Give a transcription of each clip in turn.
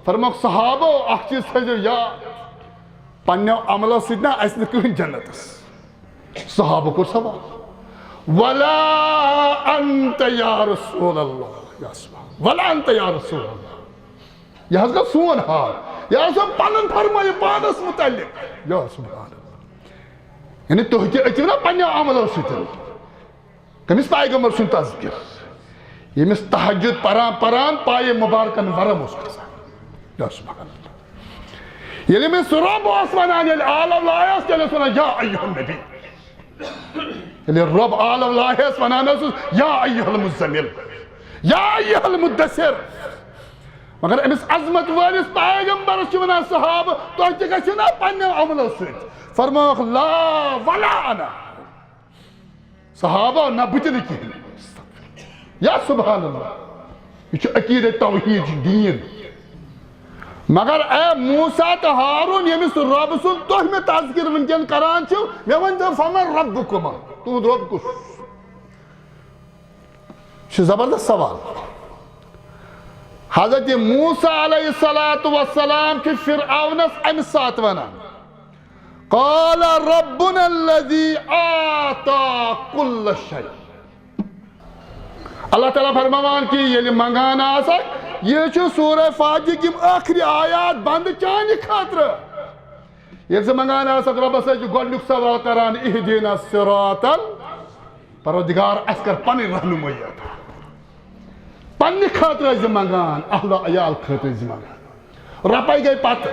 فرموک صحابو اخ چیز تھیو یاد پنیو عملو سیدنا اسن کہن جنتس صحابہ کو سوال ولا انت یا رسول اللہ یا سبحان ولا انت یا رسول اللہ یہ حض گا سون حال یا سب پنن فرمائی پانس متعلق یا سبحان اللہ یعنی تو ہی اچھو نا پنیو عملو سیدنا کمیس پیغمبر سن تذکر یمس تہجد پران پائے مبارکن ورم اس کسا یا سبحان اللہ یلی میں رب اس ونان یلی آل اللہ اس یلی سنان یا ایوہ النبی یلی رب آل اللہ اس ونان یا ایوہ المزمل یا ایوہ المدثر مگر امس عظمت وارث پیغمبر اس ونان صحابہ تو اچھے گشنا پنیو عملو سید فرموک لا ولا انا صحابہ نہ بچن کی یا سبحان اللہ یہ عقید توحید دین مگر اے موسیٰ تو ہارون یمس رب سن تو میں تذکر ونکن کران چھو میں ونجا فمن ربکما تو رب کس زبردست سوال حضرت موسیٰ علیہ السلام کی فرعونس امسات ونان قال ربنا الذي آتا كل شيء اللہ تعالیٰ فرمان کی یہ منگانا آسک یہ چھو سورہ فاجر کی آخری آیات بند چانی خاطر یہ سے منگانا آسک رب سے جو گوڑنک سوال کران اہدینا الصراط پروردگار اسکر پنی رہنمائیت پنی خاطر از منگان اہل عیال خاطر از منگان رپائی گئی پات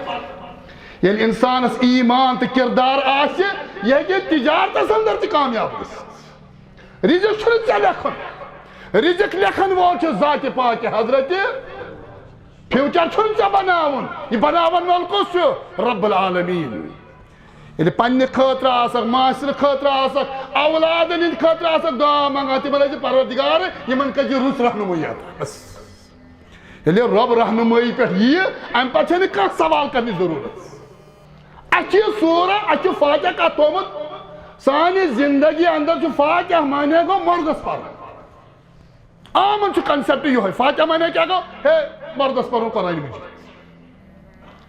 یعنی انسان اس ایمان تو کردار آسے یہ کہ تجارت اندر تی کامیاب گس رزق چھنی چا لکھن رزق لکھن وول چھو ذات پاک حضرت فیوچر چھن چا بناون یہ بناون وول کس چھو رب العالمین یعنی پنی خاطر آسک معاشر خاطر آسک اولادن ہند خاطر آسک دعا منگاتی بلے پروردگار یمن کجی روس رہنمائیت بس یعنی رب رہنمائی پر یہ ام پر چھنی کت سوال کرنی ضرورت اچھی سورہ اچھی فاتحہ کا تومت سانی زندگی اندر جو فاتحہ مانے گو مردس پر آمن چھو کنسپٹ یہ ہے فاتحہ مانے کیا گو ہے مردس پر قرآن مجید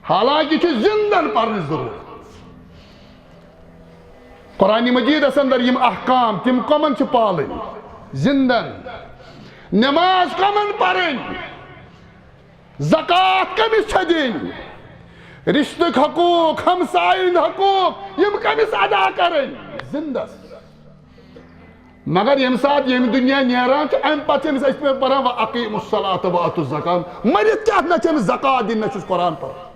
حالانکہ چھو زندن پرنی ضرورت قرآن مجید اس اندر یم احکام تم کمن چھو پالن زندن نماز کمن پرن زکاة کمیس چھدین رشتک حقوق ہمسائن حقوق یم کمیس ادا کرن زندس مگر یم ساتھ یم دنیا نیران چھ ام پتہ چمس اس میں پران واقیم الصلاۃ و اتو الزکاۃ مرید کیا نہ چمس زکاۃ دین نہ چھ قرآن پر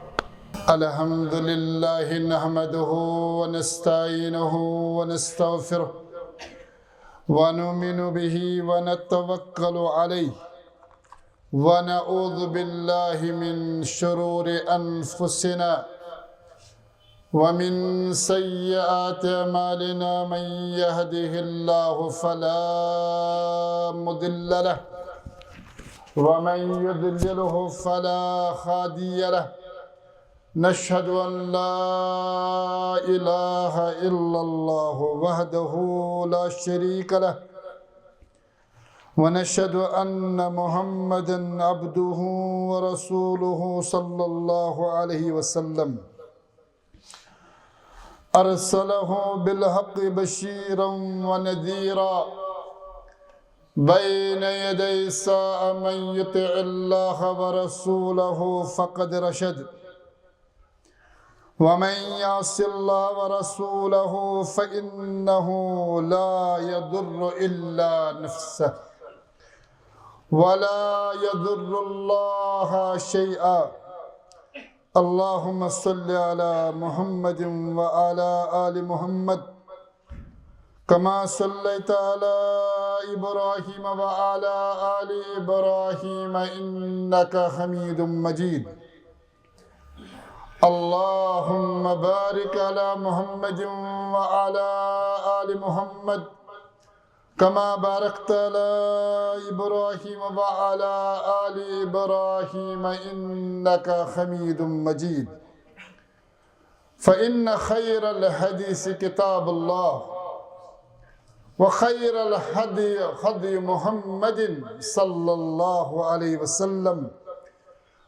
الحمد لله نحمده ونستعينه ونستغفره ونؤمن به ونتوكل عليه ونعوذ بالله من شرور أنفسنا ومن سيئات أعمالنا من يهده الله فلا مضل له ومن يضلله فلا هادي له نشهد أن لا إله إلا الله وحده لا شريك له ونشهد أن محمدًا عبده ورسوله صلى الله عليه وسلم أرسله بالحق بشيرا ونذيرا بين يدي الساعة من يطع الله ورسوله فقد رشد ومن يعص الله ورسوله فإنه لا يضر إلا نفسه ولا يضر الله شيئا اللهم صل على محمد وعلى آل محمد كما صليت على إبراهيم وعلى آل إبراهيم إنك حميد مجيد اللهم بارك على محمد وعلى آل محمد كما باركت على إبراهيم وعلى آل إبراهيم إنك حميد مجيد فإن خير الحديث كتاب الله وخير الهدي هدي محمد صلى الله عليه وسلم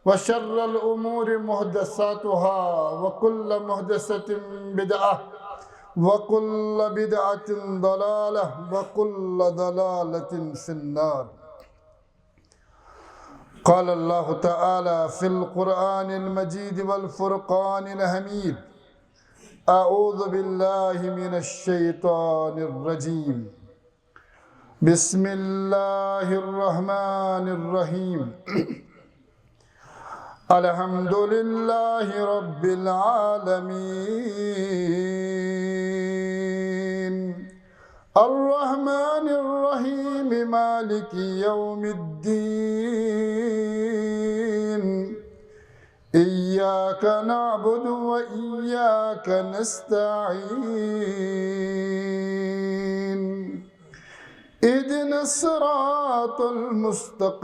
وشر الأمور محدثاتها وكل محدثة بدعة وكل بدعة ضلالة وكل ضلالة في النار. قال الله تعالى في القرآن المجيد والفرقان الحميد: أعوذ بالله من الشيطان الرجيم. بسم الله الرحمن الرحيم. الحمد لله رب العالمين الرحمن الرحيم مالك يوم الدين إياك نعبد وإياك نستعين اهدنا الصراط المستقيم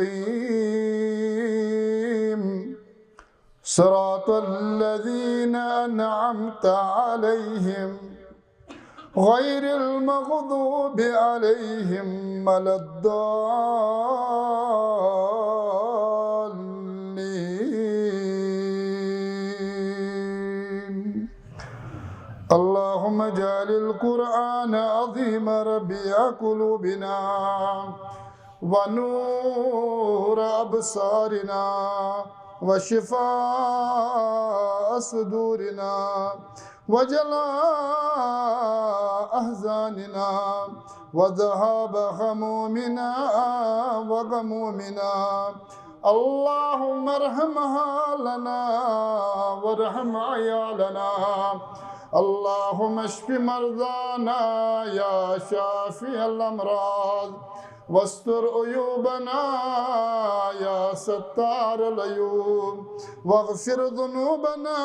صراط الذين أنعمت عليهم غير المغضوب عليهم ولا الضالين. اللهم اجعل القرآن عظيم ربيع قلوبنا ونور أبصارنا وشفاء صدورنا وجلاء أحزاننا وذهاب همومنا وغمومنا. اللهم ارحم حالنا وارحم عيالنا. اللهم اشف مرضانا يا شافي الأمراض واستر عيوبنا يا ستار العيوب واغفر ذنوبنا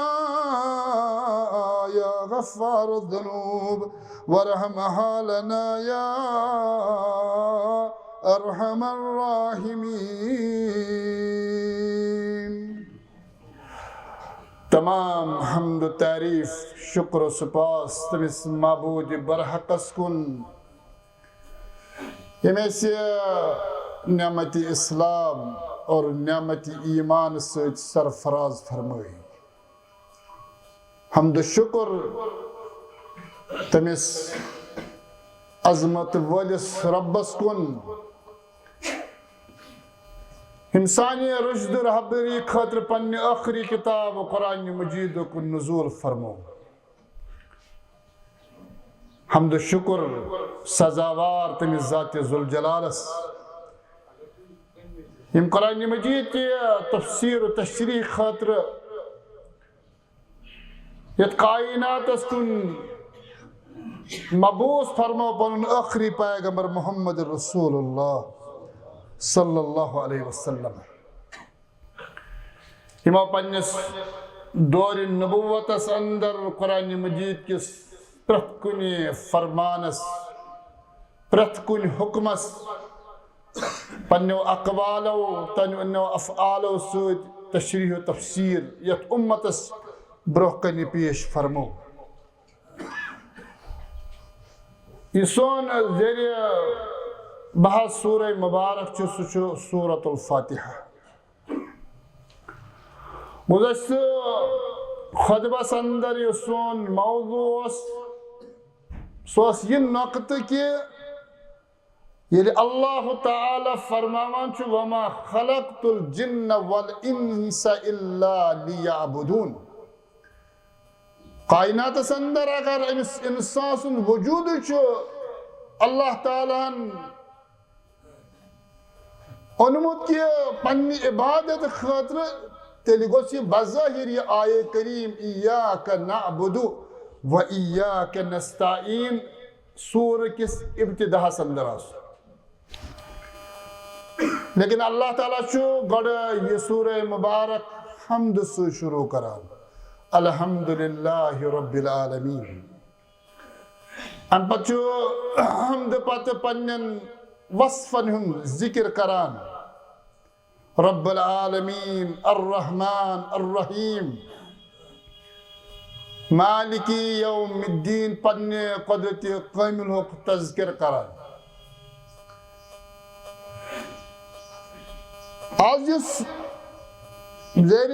يا غفار الذنوب وارحم حالنا يا أرحم الراحمين. تمام حمد و تعریف شکر و سپاس تمس معبود برحقس کن یمیں سے نعمت اسلام اور نعمت ایمان سے سرفراز فرمائی. حمد و شکر تمس عظمت ولس ربس کن انسانی رشد و رہبری خاطر پنہ آخری کتاب قرآن مجید کو نزول فرمو. حمد و شکر سزاوار تمس ذات ذوالجلالس یم قرآن مجید کی تفسیر و تشریح خاطر یت کائنات کن مبعوث فرمو پنن آخری پیغمبر محمد رسول اللہ صلی اللہ علیہ وسلم. یمو پنس دور نبوتس اندر قرآن مجید کس پرت کنی فرمانس پرت کنی حکمس پنو اقوالو تنو افعالو سود تشریح و تفسیر یت امتس بروح کنی پیش فرمو. یہ سون ذریعہ بحث سورہ مبارک چو سورة الفاتحہ. گزشتہ خطبہ اندر یہ سون موضوع سوس یہ نقطہ کہ یلی اللہ تعالی فرماوان چو وما خلقت الجن والانس الا لیعبدون. کائنات اندر اگر انسان وجود چو اللہ تعالیٰ انمود کی پنی عبادت خاطر تیلی گوشی بظاہر یہ آیے کریم ایاک نعبدو و ایاک نستعین سورہ کس ابتداء سندر آسو. لیکن اللہ تعالیٰ چو گڑ یہ سورہ مبارک حمد سے شروع کران. الحمدللہ رب العالمین. ان پچو حمد پت پنن وصفن ہم ذکر کران. رب العالمین الرحمن الرحیم مالکی یوم الدین پن قدرت قائم الحق تذکر کران. آج اس زیر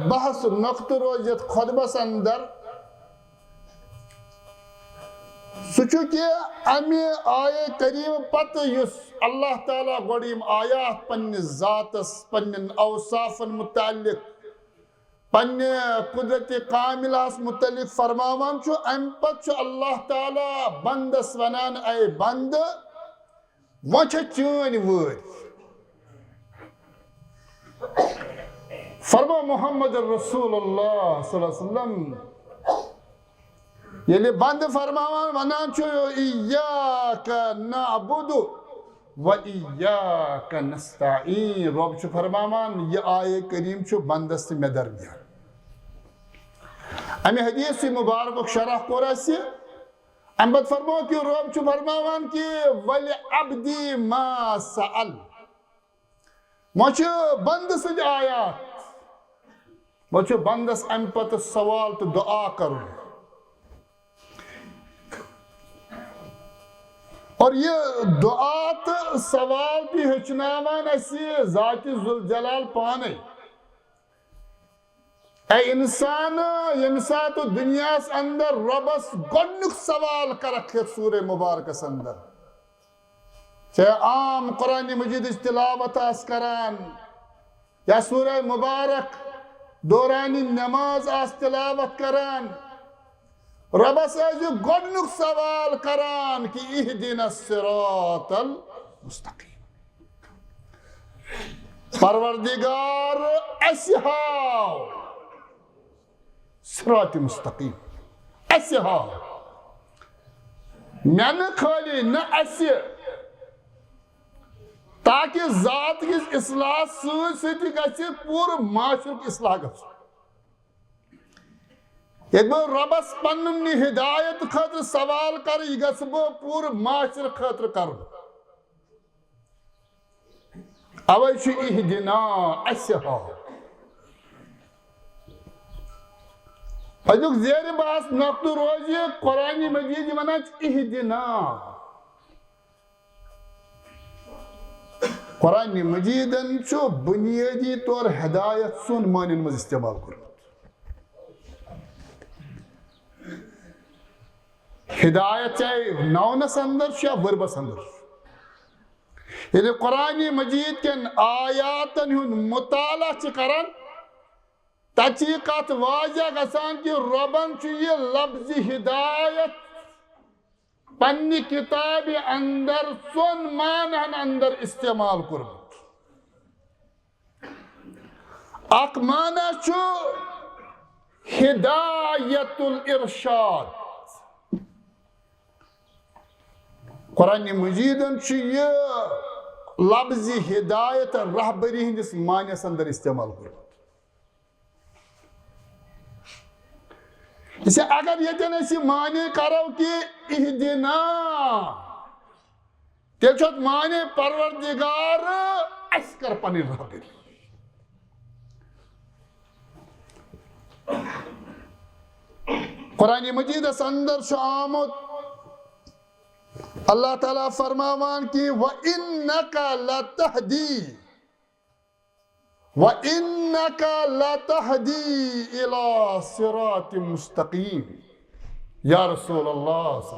بحث نقط روزت خطبس اندر سچو کہ امی آئے کریم پتہ یس اللہ تعالیٰ گوڑیم آیات پنی ذاتس پنی اوصافن متعلق پنی قدرت کاملہس متعلق فرماوان چھو ام پت چھو اللہ تعالیٰ بندس ونان اے بند وچھ چون وور فرما محمد رسول اللہ صلی اللہ علیہ وسلم یلی بند فرماوان ونان چھو ایاک نعبد و ایاک نستعین رب چھو فرماوان یہ آئے کریم چھو بندس میں درمیان امی حدیث مبارک شرح قرآسی ام بد فرمو کہ رب چھو فرماوان کہ وَلِعَبْدِ مَا سَأَلْ موچو بندس آیات موچو بندس ام پت سوال تو دعا کرو اور یہ دعا تو سوال بھی ہچناوان ایسی ذات ذوالجلال پانے اے انسان تو دنیا سے اندر ربس گنک سوال کرکھ سورہ مبارک اندر چاہے عام قرآن مجید تلاوت آس کران یا سورہ مبارک دورانی نماز آس تلاوت کران ربس ایجو گنک سوال کران کہ اہدنا الصراط المستقیم پروردگار اسہاو صراط مستقیم اسہاو میں خالی نہ اسی تاکہ ذات کی اصلاح سۭتۍ گژھِ پورٕ معاشرُک اصلاح گژھُن ییٚلہِ بہٕ رۄبس پنٛنہِ ہدایت خٲطرٕ سوال کرٕ یہِ گژھٕ بہٕ پوٗرٕ معاشرٕ خٲطرٕ کرُن اوے چھُ اہدنا اسہِ ہاو اَمیُک زیرِ بحث نقطہٕ روزِ قرآن مجید ونان چھِ اہدنا قرآن مجیدن چھُ بنیادی طور ہدایت سون معنین منٛز استعمال کوٚرمُت ہدایت چاہے نونس اندر یا وربس اندر یعنی قرآن مجید کن آیاتن ہن مطالعہ چھ کران تچیقات واضح گسان کہ ربن چھ یہ لفظ ہدایت پنی کتاب اندر سن معنی اندر استعمال کرمت اک معنی چھ ہدایت الارشاد قرآن مجیدن چھ یہ لفظ ہدایت رہبری ہندس معنیس اندر استعمال کرمت اسے اگر یتن اسی معنی کرو کہ اہدنا تیل چھوت معنی پروردگار اس کر پنی رہبری قرآن مجید اس اندر شو آمد اللہ تعالیٰ فرماوان کی وَإِنَّكَ لَتَهْدِي وَإِنَّكَ لَتَهْدِي إِلَى صِرَاطٍ مُسْتَقِيمٍ یا رسول اللہ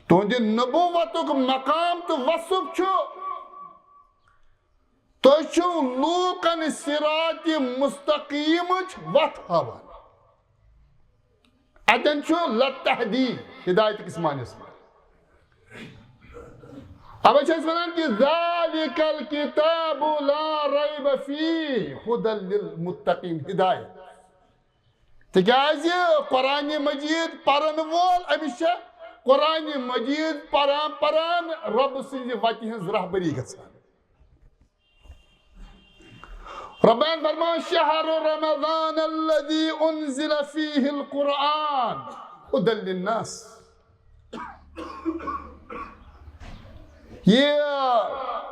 تو اندی نبوتک مقام تو وصف چھو تو چھو لوکن صراط مستقیم وقت ہوا ادن چھو لتہدی ہدایت کس معنی سے اب اچھا اس ونان کہ ذالک الکتاب لا ریب فیہ ہدی للمتقین ہدایت تکیازِ قرآن مجید پرن وول امس قرآن مجید پران رب سنز وتہ ہنز رہبری گژھان ربان فرمان شہر رمضان الذي انزل فيه القرآن هدى للناس یہ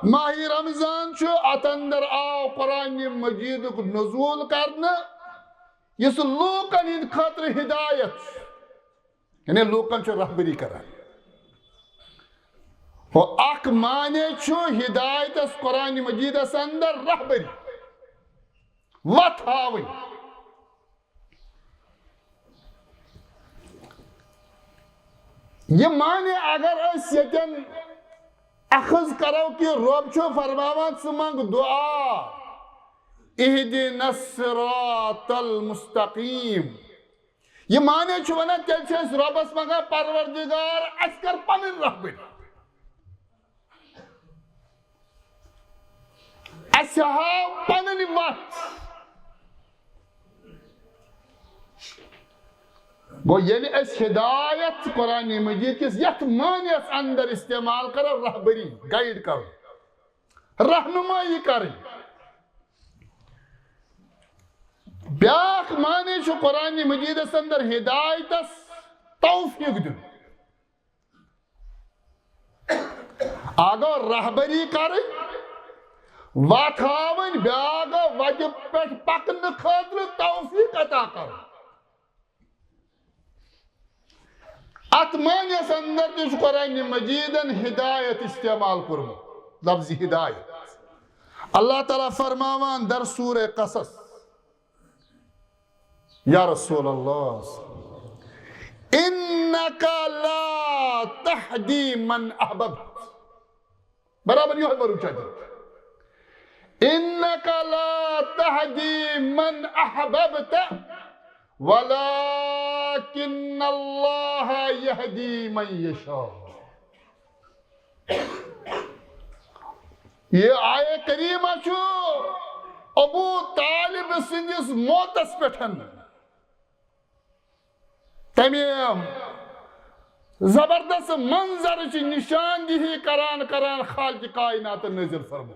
ماہ رمضان چھو اتندر آو قرآن مجید کو نزول کرنا اس لوکن ہند خاطر ہدایت یعنی لوکن چھو رہبری کران وہ اک معنی چھو ہدایت اس قرآن مجید اس اندر رہبری وت ہاوٕنۍ یہ مانے اگر اس یتن اخذ کرو کہ رب چھو فرماوان ژٕ منگ دعا اہدنا الصراط المستقیم یہ مانے چھو ونان تیل چھِ أسۍ رۄبس منگان پروردگار اَسہِ کر پنٕنۍ رہبری اَسہِ ہاو پنٕنۍ وتھ گو ییٚلہِ أسۍ ہدایت قرآن مجید کس یتھ معنیس اندر استعمال کرو رہبری گائیڈ کرو رہنمائی کرٕنۍ بیاکھ معنی چھُ قرآن مجیدس اندر ہدایتس توفیق دیُن اگو رہبری کرٕنۍ وتھ ہاوٕنۍ بیاکھ گو وتہِ پٮ۪ٹھ پکنہٕ خٲطرٕ توفیق عطا کرُن ات معنیس اندر تہِ چھُ قرآن مجیدن ہدایت استعمال کوٚرمُت لفظ ہدایت اللہ تعالیٰ فرماوان در سورہ قصص یا رسول اللہ انکا لا تہدی من احببت برابر یہ بروچا دے انکا لا تہدی من احببت ولكن الله يهدي من يشاء یہ آیہ کریمہ چھو ابو طالب سندس موتس پٹھن تمیم زبردست منظر چی نشاندہی کران خالق کائنات نظر فرمو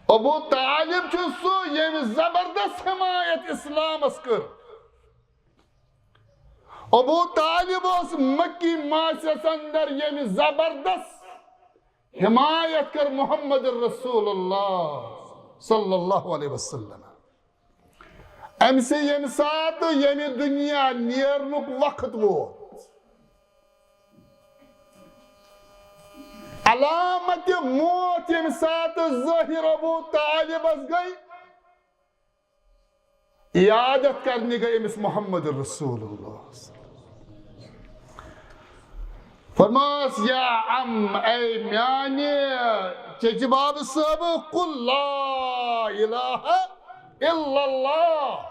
ابو طالب چھو سو یہ زبردست حمایت اسلام اسکر ابو طالب اس مکی معاشرس اندر یہ زبردست حمایت کر محمد الرسول اللہ صلی اللہ علیہ وسلم ام سے یم سات یم دنیا نیرنک وقت ووت علامت موت یم سات ظاہر ابو طالب اس گئی عیادت کرنے گئی امس محمد الرسول اللہ فرماس یا عم اے میانی چچ باب صاحب قل لا الہ الا اللہ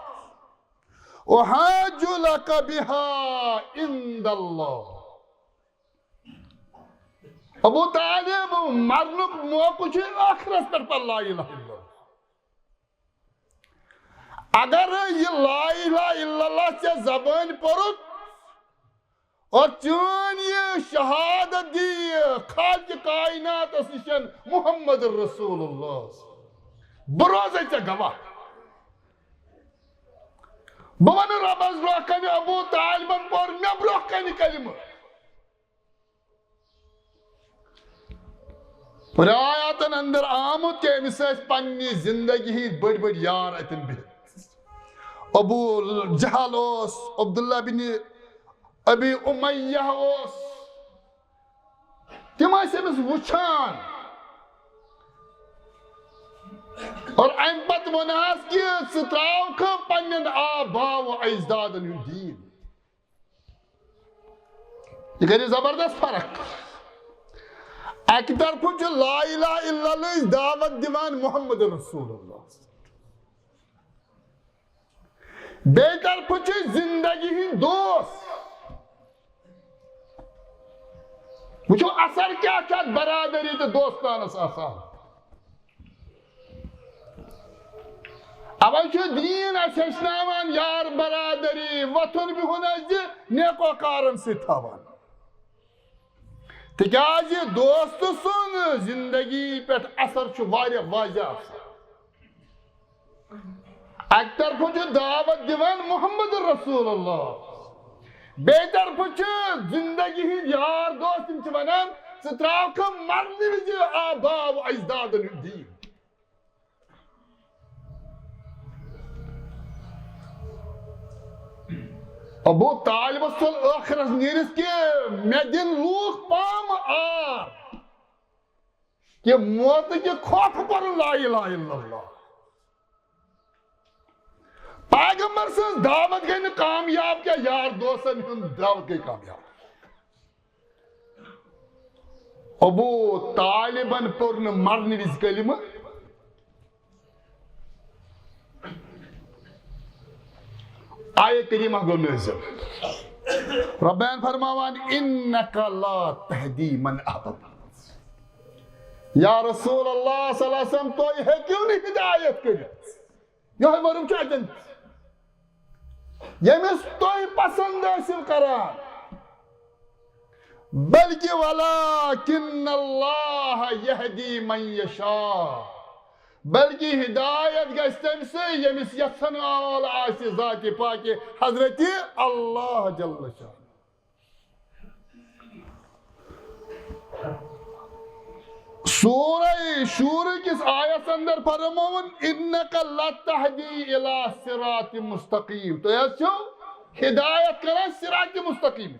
احاج لک بها عند اللہ ابو طالب مرنک موقع چھے آخرت پر لا الہ الا اللہ اگر یہ لا الہ الا اللہ سے زبان پرت اور چون یہ شہادت دی خالق کائنات اسنشن محمد الرسول اللہ بروزے چا گواہ بون ربز روکن ابو طالبن پر میں بروکن کلمہ رایاتن اندر آمد کہ امس پنی زندگی ہی بڑی بڑی یار اتن بہت ابو جہل اوس عبداللہ بن ابی امیہ اوس تم امس وچھان اور ام پت وناس کہ ستراوک پنن آبا و اجدادن دین یہ کری زبردست فرق ایک طرف جو لا الہ الا اللہ دعوت دیوان محمد رسول اللہ بے طرف جو زندگی ہی دوست وچھو اثر کیا کیا برادری تو دوستان آسان اول چھو دین اسناوان یار برادری وطن بھی ہونا نیکو کارن سے تھاوان تکیاز یہ دوست سن زندگی پیٹ اثر چھو واریہ واضح ایک طرف چھو دعوت دیوان محمد رسول اللہ بے طرف چھو زندگی ہی یار دوست چھو ونان ستراو کم مرنی ویجی آبا و اجداد دین ابو طالب صل آخرت نیرس کہ میں دن لوگ پام آر کہ موت کے خوف پر لا الہ الا اللہ پیغمبر سن دعوت گئی نا کامیاب کیا یار دوستن ہن دعوت گئی کامیاب ابو طالبن پورن مرن وز کلمہ آیہ کریمہ گو نازل ربان فرماوان انکا لا تہدی من احببت یا رسول اللہ صلی اللہ علیہ وسلم تو یہ کیوں نہیں ہدایت کرت یہ ورم کیا جنت یمس تو پسند حاصل کران بلکہ ولکن اللہ یہدی من یشاء بلکہ ہدایت گژھِ تمہِ سۭتۍ ییٚمِس یژھن وول آسہِ ذاتِ پاکہِ حضرت اللہ جل شان سورہ شورہ کس آیت اندر فرمون انک لتہدی الی صراط مستقیم تو یہ چھو ہدایت کران صراط مستقیم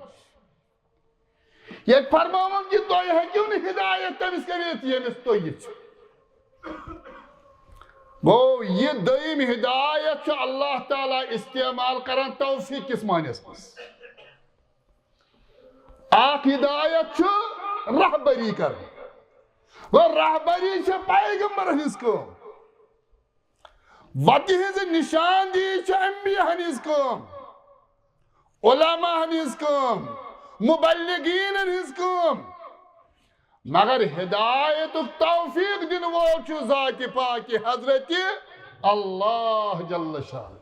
یہ فرمون کہ تو یہ کیوں نہیں ہدایت تمس کریت ییٚمِس تو یہ چھو گو یہ دائم ہدایت چھو اللہ تعالیٰ استعمال کرن توفیق کس معنیس مس آخ ہدایت چھو رہبری کرن وہ رہبری چھو پیغمبر ہنس کام وتی ہنس نشان دی چھو انبیاء ہنس کام علماء ہنس کام مبلغین ہنس کام مگر ہدایت توفیق دن وول چھو ذات پاک حضرت اللہ جل شان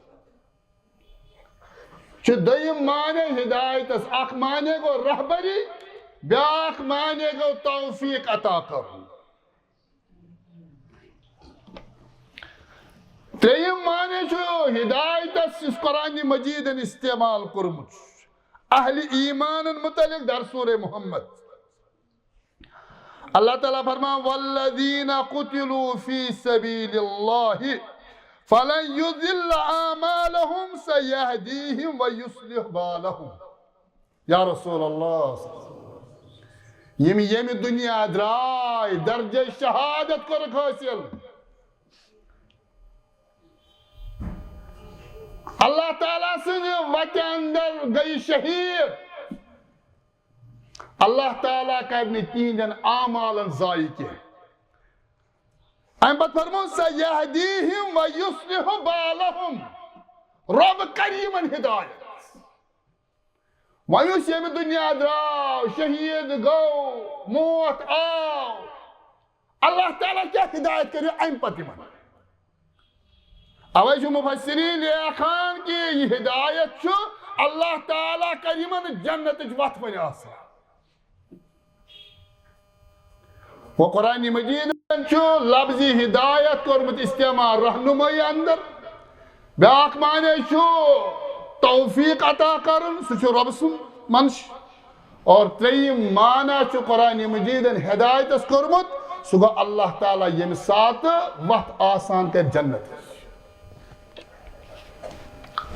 چھو دیم معنی ہدایت اس اخ معنی گو رہبری بیاخ معنی گو توفیق عطا کرن تریم معنی چھو ہدایت اس قرآن مجید استعمال کرمچ اہل ایمان متعلق در سورہ محمد اللہ تعالیٰ فرمان والذین قتلوا فی سبیل اللہ فلن یضل اعمالهم سیہدیہم ویصلح بالہم یا رسول اللہ یم دنیا درائے درجہ شہادت کرک حاصل اللہ تعالیٰ سے وقت اندر گئی شہید اللہ تعالیٰ کرنے تین اعمالن ضائع کے ام پت فرمو سیہدیہم ویصلح بالہم رب کریمن ہدایت ویس یم دنیا دراو شہید گو موت آو اللہ تعالیٰ کیا ہدایت کرے ام پت یمن اوے جو مفسرین لیکھان کی یہ ہدایت چھو اللہ تعالیٰ کریمن جنت وت ون آسان وہ قرآن مجید چھو لفظی ہدایت کرمت استعمال رہنمائی اندر بیاک معنی چھو توفیق عطا کرن سو چھو رب سن منش اور تریم معنی چھو قرآن مجید ہدایت اس کرمت سو گو اللہ تعالیٰ یم ساتھ وقت آسان کر جنت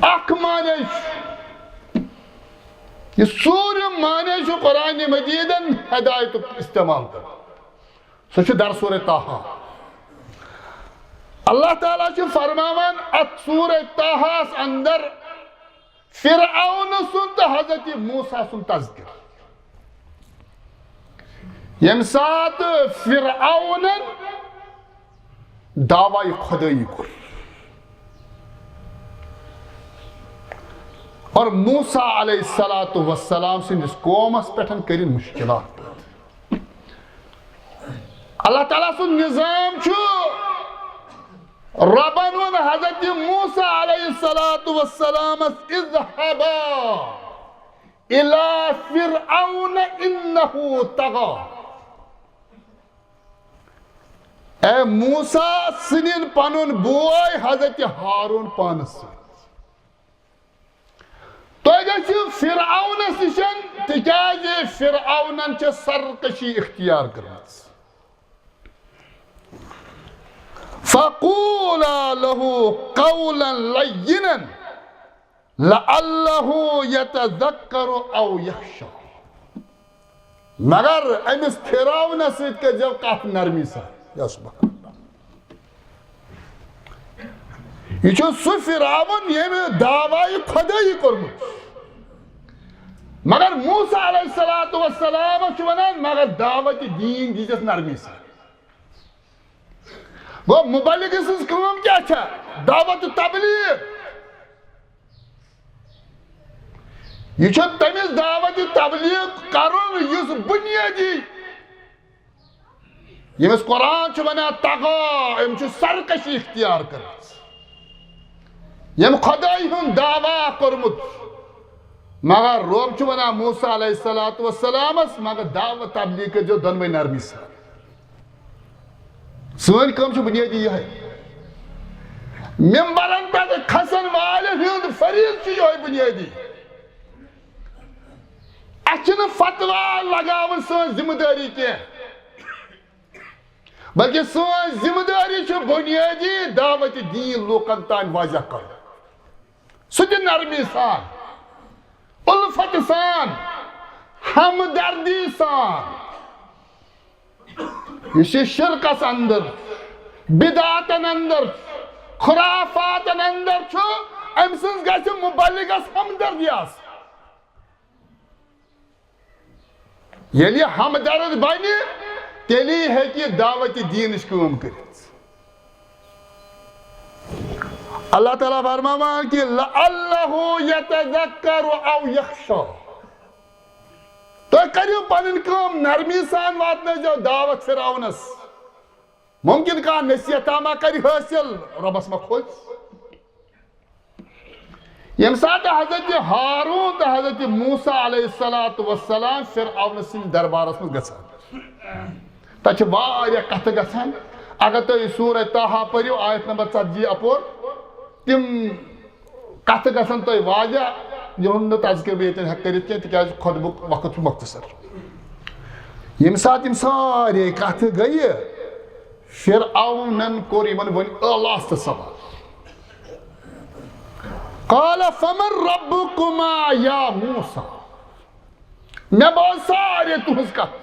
اک معنی چھو یہ سوری معنی چھو قرآن مجید ہدایت استعمال کر سوچو در سورہ تاہا اللہ تعالیٰ چھو فرماوان ات سورہ تاہا اندر فرعون سنت حضرت موسیٰ سن تذکر یم سات فرعون دعوی خدایی کر اور موسیٰ علیہ السلام سے اس قوم اس پیٹھن کرین مشکلات اللہ تعالیٰ سن نظام چھو ربن ون حضرت موسیٰ علیہ السلام اذهبا الى فرعون انہو طغا اے موسیٰ سنین پنن بوائے حضرت ہارون پانس تو گژھو فرعون نشن تکیاز فرعونن چھ سرکشی اختیار کرمت فَقُولَا لَهُ قَوْلًا لَيِّنًا لَعَلَّهُ يَتَذَكَّرُ أَوْ يَخْشَى مگر امس فرعون سید کے جب کافی نرمی سا یا سبحان اللہ یہ سو فرعون یم دعوی خدائی کورمت مگر موسیٰ علیہ السلام ونان مگر دعوت دین دیجس نرمی سے گو مبلغ سز کام کیا چھا دعوت تبلیغ یہ چھو تمیز دعوت تبلیغ کرن یس بنیادی یمس قرآن چھو بنا تغا یم چھو سرکشی اختیار کرت یم خدای ہن دعویٰ کرمت مگر روب چھو بنا موسیٰ علیہ السلام مگر دعوت تبلیغ جو دنوی نرمی سے سوال کم چھو بنیادی یہ ہے ممبرن پر کھسن والے ہند فریض چھو یہ بنیادی اچھن فتوہ لگاون سن ذمہ داری کے بلکہ سن ذمہ داری چھو بنیادی دعوت دین لوکن تان واضح کر سچ نرمی سان الفت سان ہمدردی سان یہ شرکس اندر بدعاتن اندر خرافاتن اندر چھو ام سنز گھس مبلغس ہمدردی آس یلی ہمدرد بنی تیلی ہے کہ دعوت دینش کام کرت اللہ تعالیٰ فرماوان کہ لَعَلَّهُ يَتَذَكَّرُ اَوْ يَخْشَى تو کریو پنن کام نرمی سان واتنے جو دعوت فرعونس ممکن کہا نصیحت آما کری حاصل ربس ما خوش یم ساتھ حضرت ہارون تا حضرت موسیٰ علیہ السلام فرعون سن دربارس میں گسان تا چھ واریا کت گسان اگر تو سورہ تاہا پریو آیت نمبر 40 اپور تم کت گسان تو واجہ یہ تذکر بیتن حق کرت کی تکیاز خطبک وقت مختصر یم ساتھ یم سارے کت گئی فرعونن کور یمن ون لاسٹ سوال قال فمن ربكما یا موسیٰ میں بہت سارے تہنز کت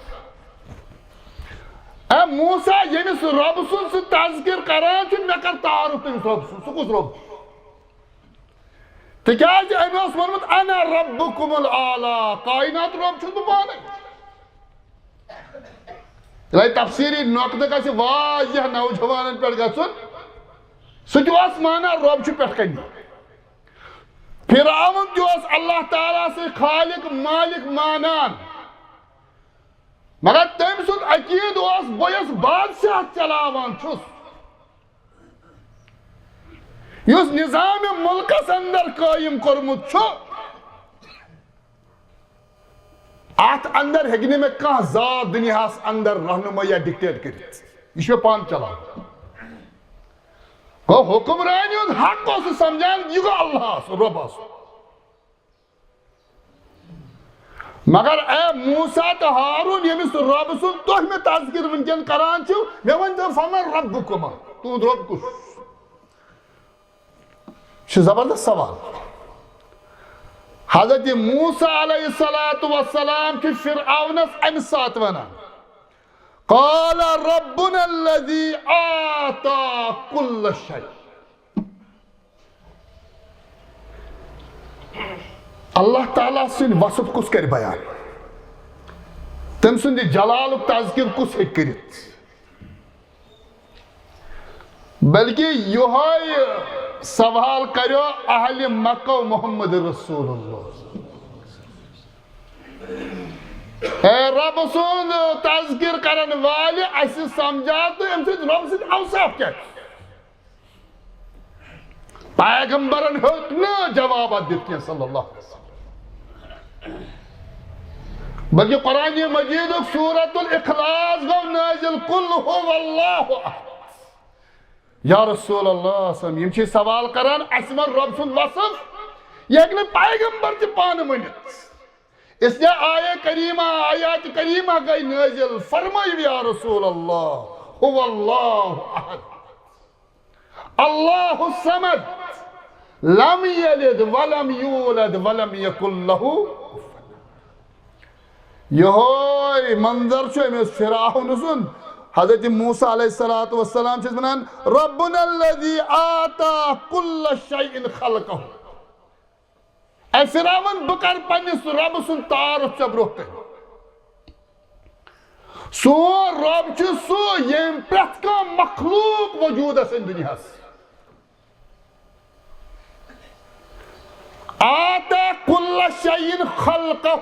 اے موسیٰ یمس رب سن سے تذکر کران چھ میں کر تعارف تمس رب سن سہ کس رب تکیاز امس ونمت انا ربکم الاعلی کائنات رب چھس بہ پانے یعنی تفسیری نقطہ گژھِ واضح نوجوانن پٮ۪ٹھ گژھُن سُہ تہِ اوس مانا رب چھُ پٮ۪ٹھ کنہِ فرعون تہِ اوس اللہ تعالیٰ سۭتۍ خالق مالک مانان مگر تٔمۍ سُنٛد عقیٖد اوس بہٕ یُس بادشاہ چلاوان چھُس یُس نظام ملکس اندر قٲیِم کوٚرمُت چھُ ات اندر ہیٚکہِ نہٕ مےٚ کانٛہہ ذات دُنیاہس اندر رہنمٲیی ڈکٹیٹ کٔرِتھ یہِ چھُ مےٚ پانہٕ چلاوان گوٚو حکمرانی ہُنٛد حق اوس سمجھان یہِ گوٚو اللہ آسُن رۄب آسُن مگر اے موسیٰ تہٕ ہارون ییٚمِس رۄب سُنٛد تُہۍ مےٚ تذکر وٕنکٮ۪ن کران چھِو مےٚ ؤنۍتو فمن ربکما تُہُنٛد رۄب کُس چھُ زبردست سوال حضرت موسیٰ علیہ السلام چھُ فرعونس امہِ ساتہٕ ونان قال ربنا الذي آتى كل شيء اللہ تعالیٰ سٕنٛدۍ وصف کُس کرِ بیان تٔمۍ سُنٛد جلالُک تذکر کُس ہیٚکہِ کٔرِتھ بلکہ یہوے سوال کریو اہل مکہ محمد رسول اللہ اے رب سُنٛد تذکر کرن والے اسہِ سمجھا تہٕ امہِ سۭتۍ رب سٕنٛدۍ اوصاف کیٛاہ پیغمبرن ہیوٚک نہٕ جوابات دِتھ کینٛہہ صلی اللہ علیہ وسلم بلکہ قرآن مجیدُک سورۃ الاخلاص گوٚو نٲزِل قل هو اللہ احد یا رسول اللہ یم چھ سوال کران اسہِ ون رب سُنٛد وصف یہ ہیٚکہِ نہٕ پیغمبر تہِ پانہٕ ؤنِتھ اس لیے آیات کریمہ گئی نازل فرمائیو یا رسول اللہ هو اللہ احد اللہ الصمد لم یلد ولم یولد ولم یکن له یہوے منظر چھُ أمِس فرعون سُنٛد حضرت موسیٰ علیہ السلام چھس ونان ربنا الذی آتا کل شیء خلقہ. اے فرعون بہ کر پننس رب سن تعارف ژےٚ برونٛہہ کَنہِ. سون رب چھُ سُہ ییٚمۍ پرٛٮ۪تھ کانٛہہ مخلوق وجوٗدس أنۍ دُنیاہس. آتا کل شیء خلقہ.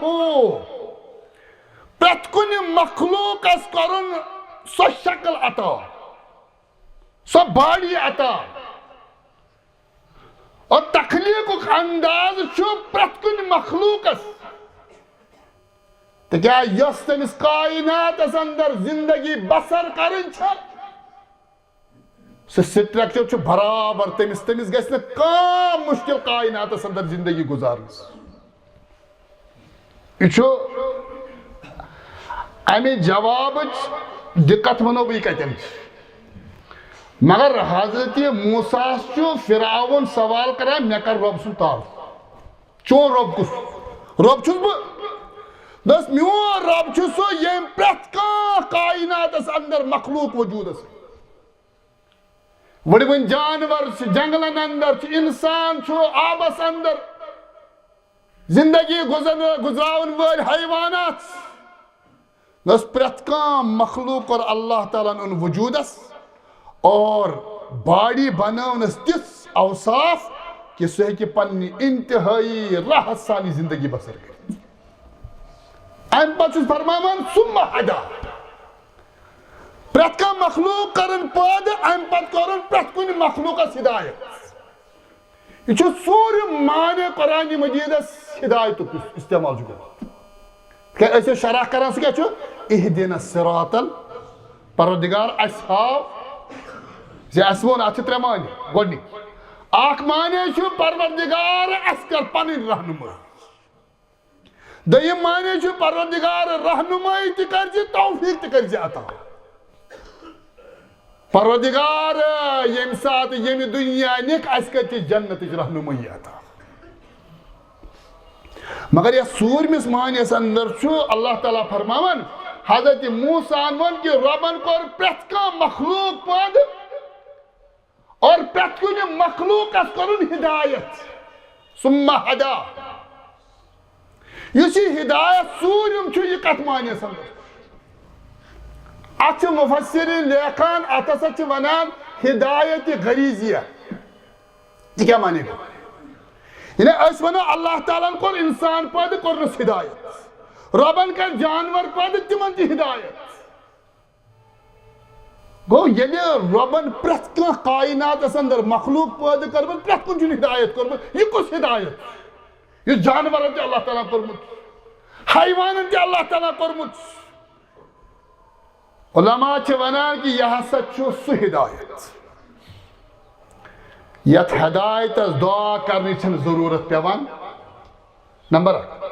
پرٛٮ۪تھ کُنہِ مخلوقس کرُن سۄ شکل عطا, سۄ باڈی عطا. اور تخلیقُک انداز چھُ پرٛٮ۪تھ کُنہِ مخلوقس. تِکیٛازِ یۄس تٔمِس کائناتس اندر زندگی بسر کرٕنۍ چھےٚ سُہ سٹرکچر چھُ برابر تٔمِس گژھِ نہٕ کانٛہہ مُشکِل کائناتس اندر زندگی گُزارنس. یہِ چھُ امہِ جوابٕچ دِقت ونو بہٕ یہِ کتٮ۪ن چھِ. مگر حضرت موسیٰ چھُ فرعون سوال کران مےٚ کر رۄب سُنٛد تعارُف. چون رۄب کُس؟ رۄب چھُس بہٕ. دس میون رب چھُ سُہ ییٚمۍ پرٛٮ۪تھ کانٛہہ کائناتس اندر مخلوق وجوٗدس. وٕڑوٕنۍ جانور چھِ جنگلن اندر چھِ, انسان چھُ آبس اندر, زندگی گزراون وٲلۍ حیوانات. دس پرٛٮ۪تھ کانٛہہ مخلوق کوٚر اللہ تعالیٰ ہن اوٚن وجوٗدس اور باڈی بنٲونس تِژھ اوصاف کہ سُہ ہیٚکہِ پننہِ انتہٲئی راحت سان زندگی بسر کٔرِتھ. امہِ پتہٕ چھُس فرماوان ثم ہدا. پرٛٮ۪تھ کانٛہہ مخلوق کرن پٲدٕ, امہِ پتہٕ کوٚرُن پرٛٮ۪تھ کُنہِ مخلوقس ہدایت. یہ چھُ ژوٗرِم معنی قرآن مجیدس ہدایتُک یُس استعمال چھُ گوٚمُت. أسۍ ٲسۍ شرح کران سُہ کیٛاہ چھُ اہدنا الصراط پروردگار اَسہِ ہاو زِ اَسہِ ووٚن اَتھ چھِ ترٛےٚ معنی. گۄڈنیُک اکھ معنی چھُ پروردگار اَسہِ کر پنٕنۍ رہنُمٲیی. دوٚیِم معنی چھُ پروردگار رہنُمٲیی تہِ کٔرزِ توفیٖق تہِ کٔرزِ عطا. پروردگار ییٚمہِ ساتہٕ ییٚمہِ دُنیا نِکھ اَسہِ کٔرۍ جنتٕچ رہنُمٲیی عطا. مگر یتھ ژوٗرمِس معنیَس اندر چھُ اللہ تعالیٰ فرماوان حضرت موسیٰ ہن ووٚن کہِ رۄبن کوٚر پرٛٮ۪تھ کانٛہہ مخلوق پٲدٕ اور پرٛٮ۪تھ کُنہِ مخلوقس کوٚرُن ہدایت. ثم ہدا. یُس یہِ ہدایت ژوٗرِم چھُ یہِ کتھ معنیَس اندر؟ اتھ چھِ مُفسِریٖن لیکھان اتھ ہسا چھِ ونان ہدایت غریٖزیہ. یہِ کیٛاہ معنی گوٚو؟ یعنی أسۍ ونو اللہ تعالیٰ ہن کوٚر انسان پٲدٕ کوٚرنس ہدایت, رۄبن کر جانور پٲدٕ تِمن تہِ ہدایت. گوٚو ییٚلہِ رۄبن پرٛٮ۪تھ کانٛہہ کائناتس اندر مخلوق پٲدٕ کوٚرمُت, پرٛٮ۪تھ کُنہِ چھُن ہدایت کوٚرمُت, یہِ کُس ہدایت یُس جانورن تہِ اللہ تعالیٰ کوٚرمُت, حیوانن تہِ اللہ تعالیٰ کوٚرمُت. علماء چھِ ونان کہِ یہِ ہسا چھُ سُہ ہدایت یتھ ہدایتس دعا کرنٕچ چھنہٕ ضروٗرت پیوان. نمبر اکھ.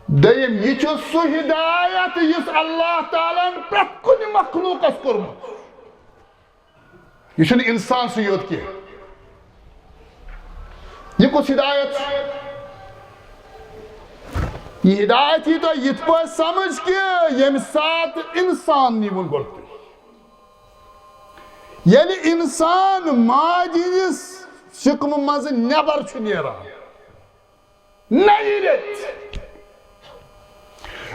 دوٚیِم یہِ چھُ سُہ ہدایت یُس اللہ تعالیٰ ہن پرٛٮ۪تھ کُنہِ مخلوقس کوٚرمُت. یہِ چھُنہٕ انسانسٕے یوت کینٛہہ. یہِ کُس ہدایت چھُ؟ یہِ ہدایت یی تۄہہِ یِتھ پٲٹھۍ سمجھ کہِ ییٚمہِ ساتہٕ انسان نیٖوُن گۄڈٕ تُہۍ. ییٚلہِ انسان ماجہِ ہِنٛدِس شِکمہٕ منٛزٕ نٮ۪بر چھُ نیران نَیہِ رٮ۪تۍ,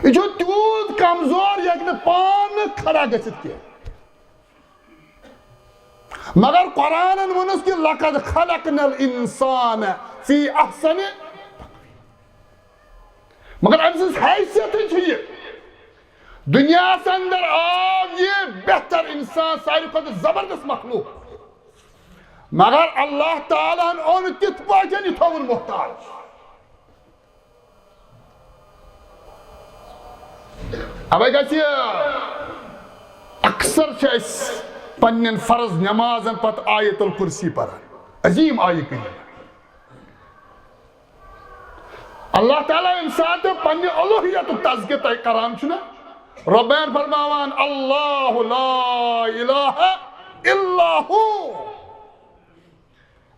یہِ چھُ تیوٗت کمزور یہِ ہیٚکہِ نہٕ پانہٕ کھڑا گٔژھِتھ کینٛہہ. مگر قرآنن ووٚنُس کہِ لقد خلقنا الانسان فی احسن. مگر أمۍ سٕنٛز حیثیتٕے چھِ یہِ دُنیاہس اندر آو یہِ بہتر انسان, ساروی کھۄتہٕ زبردست مخلوق, مگر اللہ تعالیٰ ہن اوٚن تِتھ پٲٹھۍ یہِ تھوٚوُن محتاج. اوے گژھِ اکثر چھِ أسۍ پننٮ۪ن فرض نٮ۪مازن پتہٕ آیت الکرسی پران, عظیٖم آیہِ کٔرِتھ. اللہ تعالیٰ ییٚمہِ ساتہٕ پننہِ الوہیتُک تذکرٕ کران چھُنہ, رۄبن فرماوان اللہ لا الہ الا ہو.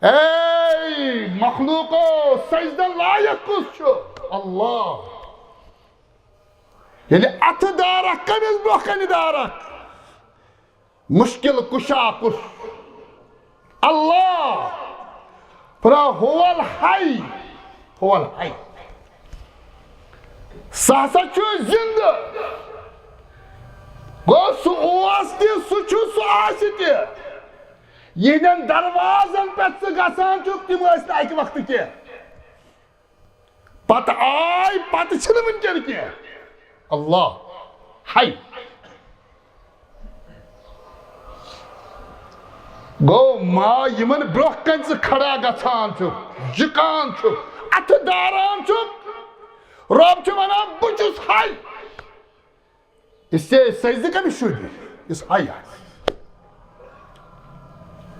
اے مخلوقو سجدہ لایق کُس چھُ؟ اللہ. ییٚلہِ اتھٕ دارکھ کٔمِس برونٛہہ کنہِ دارکھ مشکل کشا کش اللہ فرا هو الحی هو الحی سہسا چھو زندہ گو سو اوس تی سو چھو سو آسی تی یہن دروازن پہ گسان چھک تم ٲسۍ نہٕ اکہِ وقتہٕ کینٛہہ پتہٕ آے پتہٕ چھنہٕ وٕنکٮ۪ن کینٛہہ اللہ حی گو ما یمن برونٛہہ کنہِ ژٕ کھڑا گژھان چھُکھ جُکان چھُکھ اتھٕ داران چھُکھ رب چھُ ونان بہٕ چھُس حی اس سے سجدٕ کٔمِس چھُ دِنۍ یُس حی آسہِ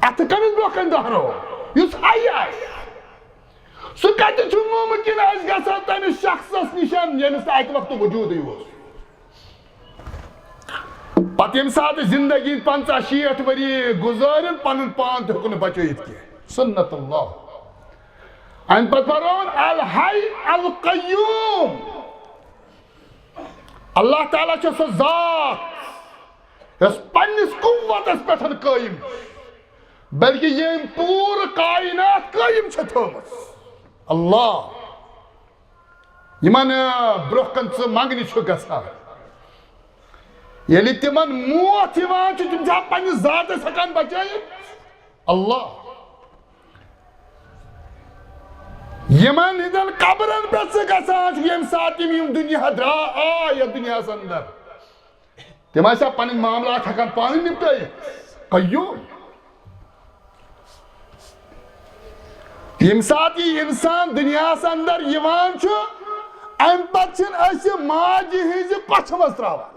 اتھٕ کٔمِس برونٛہہ کنہِ دہرو یُس حی آسہِ سُہ کتہِ چھُ مُمکِن آسہِ گژھان تٔمِس شخصس نِشن ییٚمِس نہٕ اکہِ وقتہٕ وجوٗدٕے اوس پتہٕ ییٚمہِ ساتہٕ زندگی 50-60 ؤری گُزٲرِن پنُن پان تہِ ہیوٚکُن نہٕ بچٲیِتھ کینٛہہ سُنت اللہ امہِ پتہٕ پرون الحی القیوم اللہ تعالیٰ چھُ سۄ ذات یۄس پننِس قوتس پٮ۪ٹھ قٲیِم بلکہِ ییٚمۍ پوٗرٕ کاینات قٲیِم چھےٚ تھٲومٕژ اللہ یمن برونٛہہ کن ژٕ منگنہِ چھُ گژھان ییٚلہِ تِمن موت یِوان چھُ تِم چھا پننِس ذاتس ہٮ۪کان بچٲیِتھ اللہ یمن ہٕنٛدٮ۪ن قبرن پٮ۪ٹھ ژٕ گژھان چھُکھ ییٚمہِ ساتہٕ تِم یِم دُنیا آے یتھ دُنیاہس انٛدر تِم آسیا پنٕنۍ معاملات ہٮ۪کان پانہٕ نِپٹٲیِتھ قیوٗم ییٚمہِ ساتہٕ یہِ انسان دُنیاہس انٛدر یِوان چھُ امہِ پتہٕ چھِنہٕ أسۍ ماجہِ ہٕنٛزِ کۄٹھِ منٛز ترٛاوان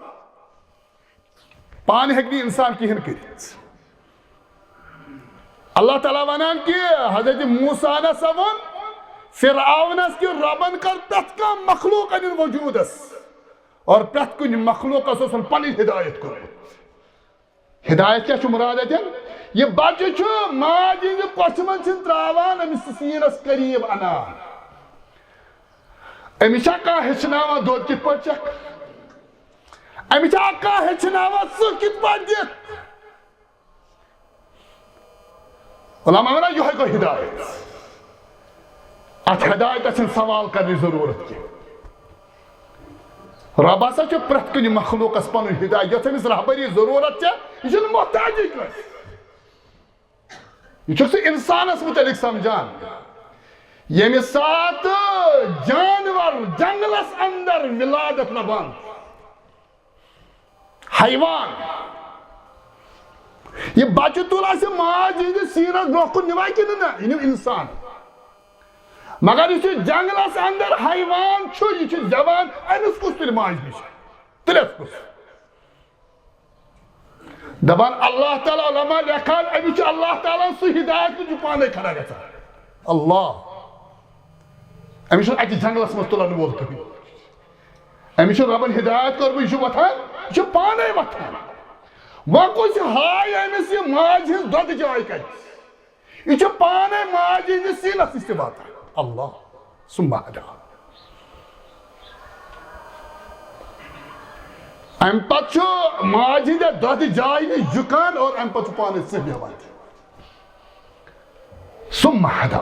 پانہٕ ہیٚکہِ نہٕ انسان کِہیٖنۍ کٔرِتھ اللہ تعالیٰ ونان کہ حضرت موسیٰ نسا ووٚن فرعونس کہ ربن کر پرٛٮ۪تھ کانٛہہ مخلوق انن وجوٗدس اور پرٛٮ۪تھ کُنہِ مخلوقس اوسن پنٕنۍ ہدایت کوٚرمُت ہدایت کیٛاہ چھُ مُراد اتٮ۪ن یہِ بچہِ چھُ ماجہِ ہٕنٛزِ کۄٹھِ منٛز چھِن ترٛاوان أمِس سیٖنس قریٖب انان أمِس چھا کانٛہہ ہیٚچھناوان دۄد کِتھ پٲٹھۍ چکھ أمِس چھا کانٛہہ ہیٚچھناوان ژٕ کِتھ پٲٹھۍ دِکھ علماء ونان یِہوٚے گوٚو ہدایت اتھ ہدایتس چھنہٕ سوال کرنٕچ ضروٗرت کینٛہہ رب ہسا چھُ پرٛٮ۪تھ کُنہِ مخلوقس پنُن ہدایت یۄس أمِس رہبری ضروٗرت چھےٚ یہِ چھُنہٕ محتاجی کٲنٛسہِ یہِ چھُکھ ژٕ انسانس متعلق سمجھان ییٚمہِ ساتہٕ جانور جنگلس انٛدر ولادت لبان حیوان یہِ بچہِ تُل آسہِ ماجہِ ہٕنٛدِس سیٖنس برونٛہہ کُن نِوان کِنہٕ نہ یہِ نیوٗ انسان مگر یُس یہِ جنگلس انٛدر حیوان چھُ یہِ چھُ زٮ۪وان أمِس کُس تُلہِ ماجہِ نِش تُلٮ۪س کُس دپان اللہ تعالیٰ علماء لیکھان أمِس چھُ اللہ تعالیٰ سُہ ہدایت یہِ چھُ پانے کھڑا گژھان اللہ أمِس چھُنہٕ اَتہِ جنگلس منٛز تُلن وول کٕہٕنۍ أمِس چھُ ربن ہدایت کوٚرمُت یہِ چھُ وۄتھان یہِ چھُ پانے وۄتھان وۄنۍ کُس ہاے أمِس یہِ ماجہِ ہٕنٛز دۄدٕ جاے کتہِ یہِ چھُ پانے ماجہِ ہٕنٛدِس سیٖنس نِش تہِ واتان اللہ سُمہ ہدا امہِ پتہٕ چھُ ماجہِ ہٕنٛدِ دۄدٕ جایہِ نِش جُکان اور امہِ پتہٕ چھُ پانے ژٕ بیٚہوان سُمہ ہدا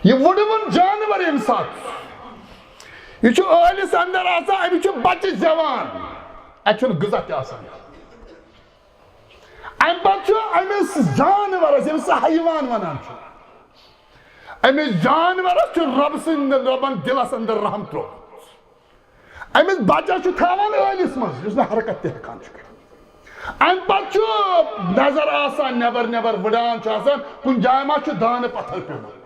یہِ وُڑوُن جانور ییٚمہِ ساتہٕ یہِ چھُ ٲلِس انٛدر آسان أمِس چھُ بچہِ زٮ۪وان اتہِ چھُنہٕ غذا تہِ آسان امہِ پتہٕ چھُ أمِس جانورس ییٚمِس سُہ حیوان ونان چھُ أمِس جانورس چھُ رب سٕنٛدِ ربن دِلس انٛدر رحم ترٛوومُت أمِس بچس چھُ تھاوان ٲلِس منٛز یُس نہٕ حرکت تہِ ہٮ۪کان چھُ کٔرِتھ امہِ پتہٕ چھُ نظر آسان نٮ۪بر نٮ۪بر وٕڑان چھُ آسان کُنہِ جایہِ ما چھُ دانہٕ پتھر پیوٚمُت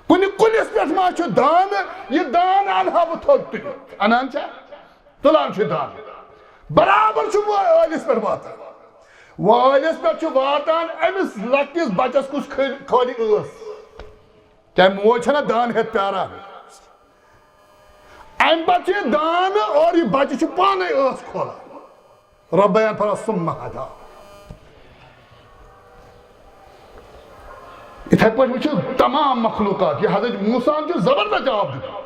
کُنہِ کُلِس پٮ۪ٹھ ما چھُ دانہٕ یہِ دانہٕ انہا بہٕ تھوٚد تُلِتھ انان چھا تُلان چھُ دانہٕ برابر چھُ ٲلِس پٮ۪ٹھ واتان وٲلِس پٮ۪ٹھ چھُ واتان أمِس لۄکٹِس بچس کُس کھٲلہِ ٲس کیٛاہ موج چھےٚ نا دانہٕ ہٮ۪تھ پیاران امہِ پتہٕ چھُ یہِ دانہٕ اور یہِ بچہِ چھُ پانے ٲس کھولان رب بیان فرماوان سُمہ ہدا یِتھے پٲٹھۍ وٕچھِو تمام مخلوقات یہِ حضرت موسیٰ ہن چھُ زبردست جواب دیُتمُت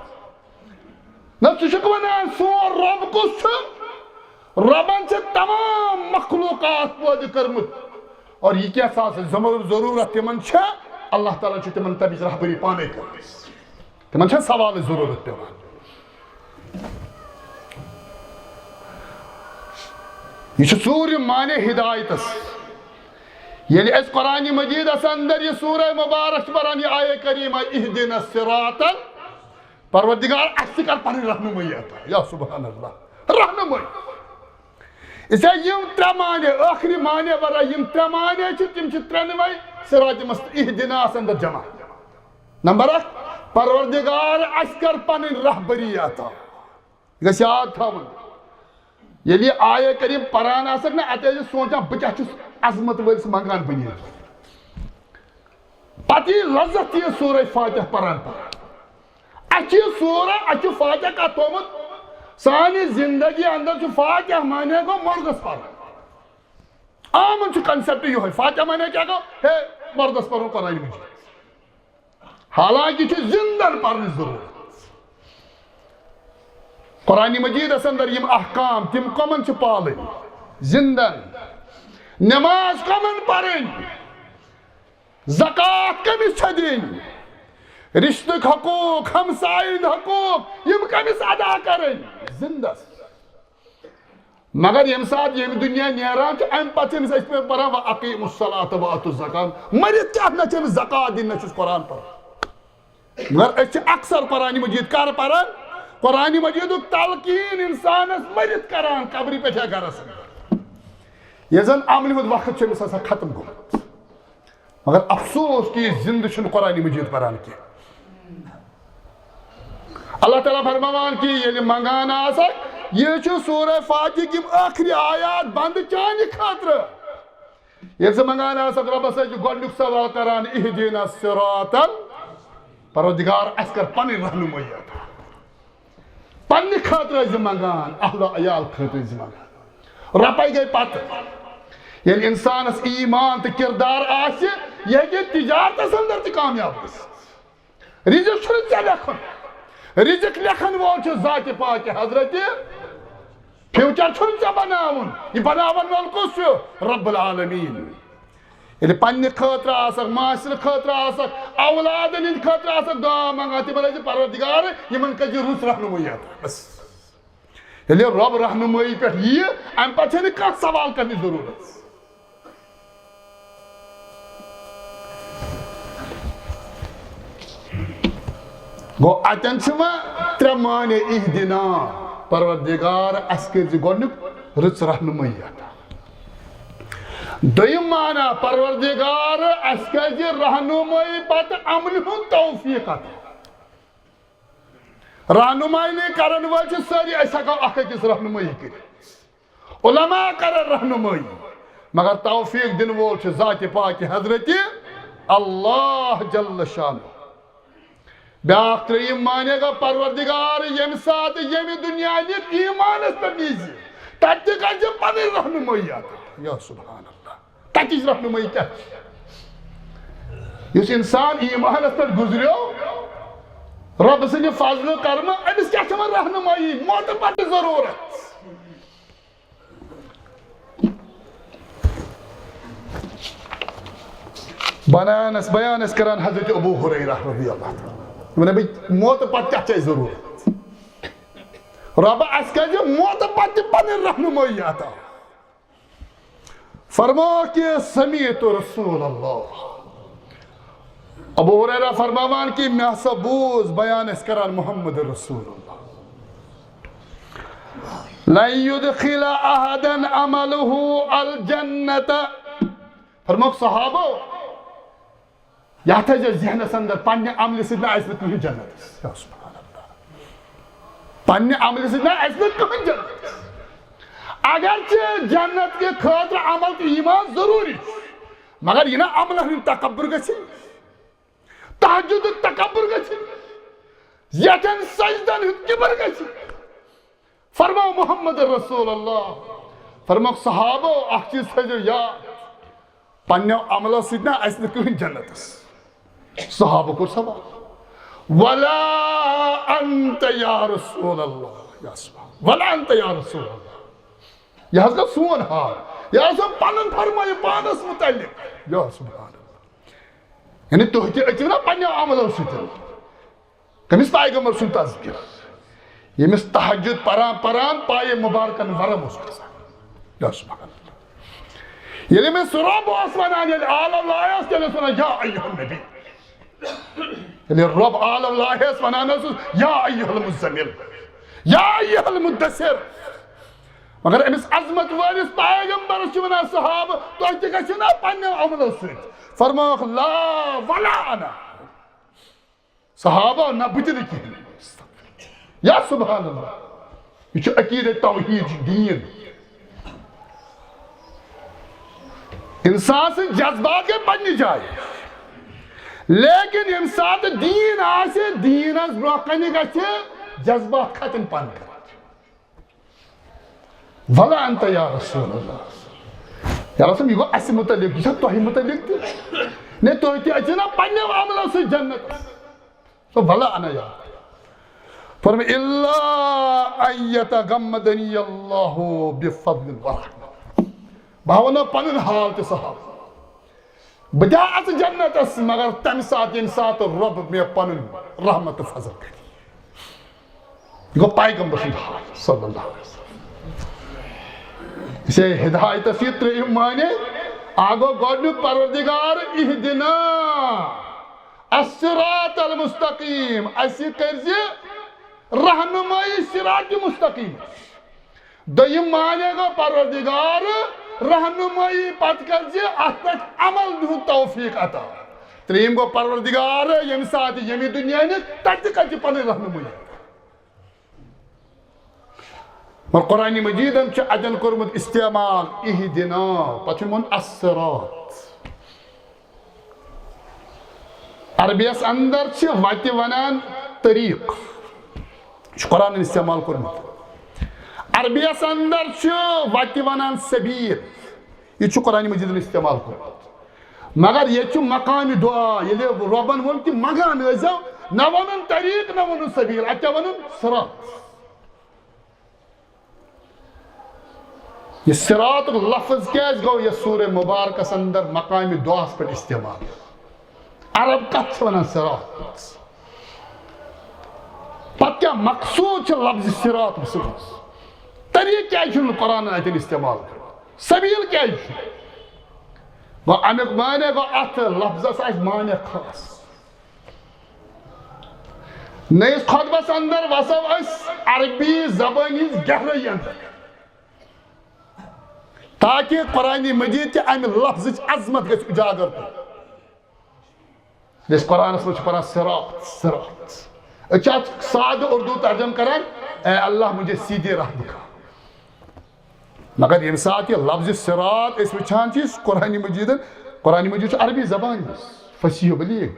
نہ ژٕ چھُکھ ونان سون رب کُس چھُ ربن سے تمام مخلوقات پود کرمت اور یہ کیا ساس ضرورت تمن اللہ تعالیٰ تمن تمچ رہبری پانے کر تمن سوال ضرورت پیوان یہ سور معنی ہدایتس یعنی اس قرآن مجید اندر یہ سورہ مبارک بران یہ آیے کریمہ اہدنا الصراط پروردگار اسی کر پانی رہنمائی آتا یا سبحان اللہ رہنمائی اسے یم ترے معنی آخری معنی برا یم ترے معنی تم ترنوائی صراط مست اہدنا اندر جمع نمبر 1 پروردگار اسی کر پانی رہبری آتا یہ یاد تھا یلی آیے کریم پران آسک نا اتے سوچا بچہ چس عظمت ورس منگان بنی پتی لذت یہ سورہ فاتح پران اچھی سورہ اچھی فاتح کا تومت سانی زندگی اندر چھ فاتح مانے کو مردس پر آمن چھ کنسپٹ یہ ہے فاتح مانے کیا کو ہے مردس پر قرآن مجید حالانکہ چھ زندن پرنی ضرورت قرآن مجید اندر یم احکام تم کمن چھ پالن زندن نماز کمن پرن زکاة کمس چھ دین رشتک حقوق ہمسائن حقوق یم کمس ادا کرن زندس مگر یم ساتھ یم دنیا نیران چھ ام پتہ یمس اس پہ پران واقیم الصلاۃ واتوا الزکاۃ مرت کیا نہ چھ زکاة دین نہ چھ قرآن پر مگر اس اکثر قرآن مجید کار پران قرآن مجید تلقین انسان اس مرت کران قبری پہ کیا گرس یہ زن عمل ہد وقت چھ مسا ختم گومت مگر افسوس کی زند چھن قرآن مجید پران کی اللہ تعالیٰ فرمان کی یعنی منگان آسک یہ چھو سورہ فاتح کی آخری آیات بند چانی خاطر یہ سے منگان آسک رب سے جو گوڑنک سوال کران اہدینا الصراط پروردگار اسکر پنی رہنمائی آتا پنی خاطر از منگان اہل عیال خاطر از منگان رپائی گئی پتہ یعنی انسان اس ایمان تے کردار آسی یہ کہ تجارت اس اندر تی کامیاب بس رزق چھو سے لکھن رزق لکھن وول چھو ذات پاک حضرت فیوچر چھو سے بناون یہ بناون وول کس رب العالمین یعنی پنی خاطر آسک معاشر خاطر آسک اولادن ان خاطر آسک دعا منگاتی بلے پروردگار یہ من کجی روس رہنمائی آتا بس یعنی رب رہنمائی پر یہ ام پچھے نے کہاں سوال کرنی ضرورت گو اتن چھما ترمان اہدنا پروردگار اسکر جی گونک رچ رہنمائی آتا دویم معنی پروردگار اسکر جی رہنمائی پت عمل ہوں توفیق آتا رہنمائی نے کرن وچ ساری ایسا کا اکھ کس رہنمائی کر علماء کر رہنمائی مگر توفیق دن وول چھ ذات پاک حضرت اللہ جل شان بیاکھ تریم معنی گا پروردگار یم ساتھ یم دنیا نیک ایمان اس پر نیزی تاتی کا جب پنی رہنمائی آتا یا سبحان اللہ تاتی رہنمائی کیا اس انسان ایمان اس پر گزریو رب سے فضل کرم امس کیا چمن رہنمائی موت پر ضرورت بیان اس کران حضرت ابو ہریرہ رضی اللہ عنہ میں نے موت پر کیا چاہیے ضرورت رب اس کا جو موت پر پنی رہنمائی آتا فرما کہ سمیت رسول اللہ ابو ہریرہ فرماوان کی محسبوز بیان اس کران محمد رسول اللہ لن يدخل احدا عمله الجنت فرماک صحابہ یا تھا جو ذہن اندر پنی عمل سے نہ ایسے کہیں جنت یا سبحان اللہ پنی عمل سے نہ ایسے کہیں جنت اگرچہ جنت کے خاطر عمل کی ایمان ضروری مگر یہ نا عمل ہم تکبر گچھی تحجد تکبر گچھی یتن سجدن کبر گچھی فرماؤ محمد رسول اللہ فرماؤ صحابہ اخ چیز ہے جو یا پنیو عمل سے نہ ایسے کہیں جنت صحابہ کو سوال ولا انت یا رسول اللہ یا سبحان ولا انت یا رسول اللہ یہ گو سون حال یہ پن فرمائے پانس متعلق یا سبحان اللہ یعنی تھی تچو نا پنو عملو ستن کمس پیغمبر سن تذکر یمس تہجد پران پران پائے مبارکن ورم اس کھسان یا سبحان اللہ یلی میں رب اس ونان یلی آل اللہ اس تیلی سنان یا ایہا النبی یلی رب آل اللہ اس ونان یا ایہا المزمل یا ایہا المدثر مگر امس عظمت وارث پیغمبر ونان صحابہ تھی گھو نا پنو عملو ست فرماؤ لا ولا انا صحابہ نہ بت کہین یا سبحان اللہ یہ عقیدت توحید دین انسان سے جذبات کے پنی جائے لیکن یم سات دین آسے دین از برکنی گچھے جذبات ختم پن کر ولا انت یا رسول اللہ یا رسول یہ گو اس متعلق یہ توہی متعلق تھی نہیں توہی تھی اچھنا پنی عملوں سے جنت تو ولا انا یا فرمی اللہ ان یتغمدنی اللہ بفضل ورحمہ بھاونا پنن حال تے صحابہ بجا اس جنت اس مگر تم سات یم سات رب میں پنن رحمت فضل کری یہ گو پیغمبر صلی اللہ علیہ وسلم اسے ہدایت سیتر ایمانے آگو گوڑنو پروردگار اہدنا الصراط المستقیم ایسی کرزی رہنمائی صراط مستقیم دویم مانے گا پروردگار رہنمائی پت کرزی اتک عمل دہو توفیق عطا تریم گو پروردگار یم ساتھ یمی دنیا نے تک کچھ پنے رہنمائی اور قرآن مجید ہم چھے عدل کرمت استعمال اہدنا پچھن من الصراط عربیس اندر چھے واتی ونان طریق چھے قرآن استعمال کرمت عربیس اندر چھے واتی ونان سبیل یہ چھے قرآن مجید استعمال کرمت مگر یہ چھے مقام دعا یہ ربن ون کی مقام ازاو نہ ونن طریق نہ ونن سبیل اچھا ونن صراط یہ صراط لفظ کیس گو یہ سورہ مبارکس اندر مقام دعاس پر استعمال عرب کت ونان صراط پت کیا مقصود چھ لفظ صراط بسرس طریق کیا چھن قرآن آیتن استعمال کر سبیل کیا چھن وہ امیک مانے گو ات لفظ اس مانے خاص نیس خطبس اندر وصف اس عربی زبانی گہرائی اندر تاکہ قرآن مجید کے ام لفظ عظمت گژھِ اجاگر تو جس قرآن اس میں پڑھا صراط صراط اچھا سادہ اردو ترجم کرن اے اللہ مجھے سیدھی راہ دکھا مگر یم ساتھ یہ لفظ صراط اس وچھان چیز قرآن مجید عربی زبان فصیح و بلیغ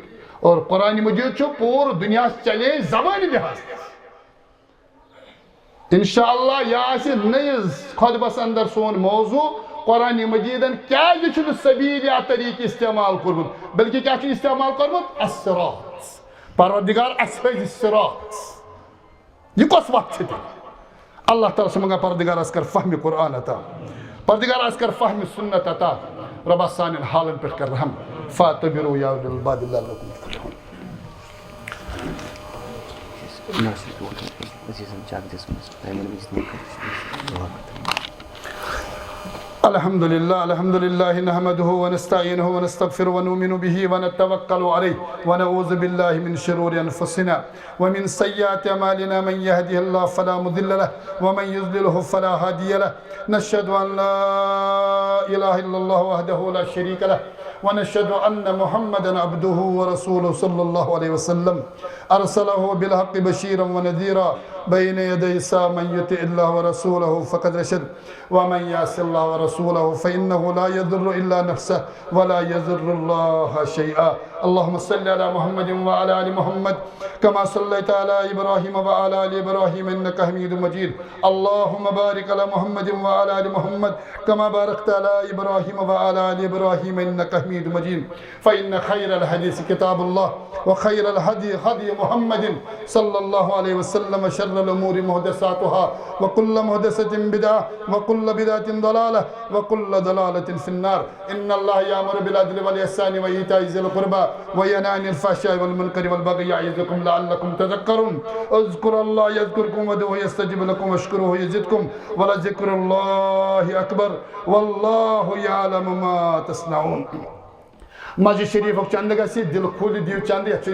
اور قرآن مجید پور دنیا چلے زبانی لحاظ انشاءاللہ یہ نیز خطبس اندر سون موضوع قرآن مجیدن کیا یہ سبیل یا طریق استعمال کرمت بلکہ کیا استعمال کرمت الصراط پروردگار اسفید الصراط یہ کس وقت چھتے اللہ تعالیٰ سے منگا پروردگار اس کر فہم قرآن عطا پروردگار اس کر فہم سنت عطا رب السان حالن پر کر رحم فاتبرو یا بالباد اللہ لکم الحمد لله نحمده ونستعينه ونستغفره ونؤمن به ونتوكل عليه ونعوذ بالله من شرور انفسنا ومن سيئات اعمالنا من يهده الله فلا مضل له ومن يضلل فلا هادي له نشهد ان لا اله الا الله وحده لا شريك له ونشهد ان محمدا عبده ورسوله صلى الله عليه وسلم ارسله بالحق بشيرا ونذيرا بين يدي الساعة من يطع الله ورسوله فقد رشد ومن يعص الله ورسوله فإنه لا يضر إلا نفسه ولا يضر الله شيئا اللهم صل على محمد وعلى آل محمد كما صليت على إبراهيم وعلى آل إبراهيم إنك حميد مجيد اللهم بارك على محمد وعلى آل محمد كما باركت على إبراهيم وعلى آل إبراهيم إنك حميد مجيد فإن خير الحديث كتاب الله وخير الهدي هدي محمد صلى الله عليه وسلم شر وشر الأمور محدثاتها وكل محدثة بدعة وكل بدعة ضلالة وكل ضلالة في النار إن الله يأمر بالعدل والإحسان وإيتاء ذي القربى وينهى عن الفحشاء والمنكر والبغي يعظكم لعلكم تذكرون اذكروا الله يذكركم وادعوه يستجب لكم واشكروه يزدكم ولذكر الله أكبر والله يعلم ما تصنعون. مسجد شريف چند گسی دل کھول دیو چند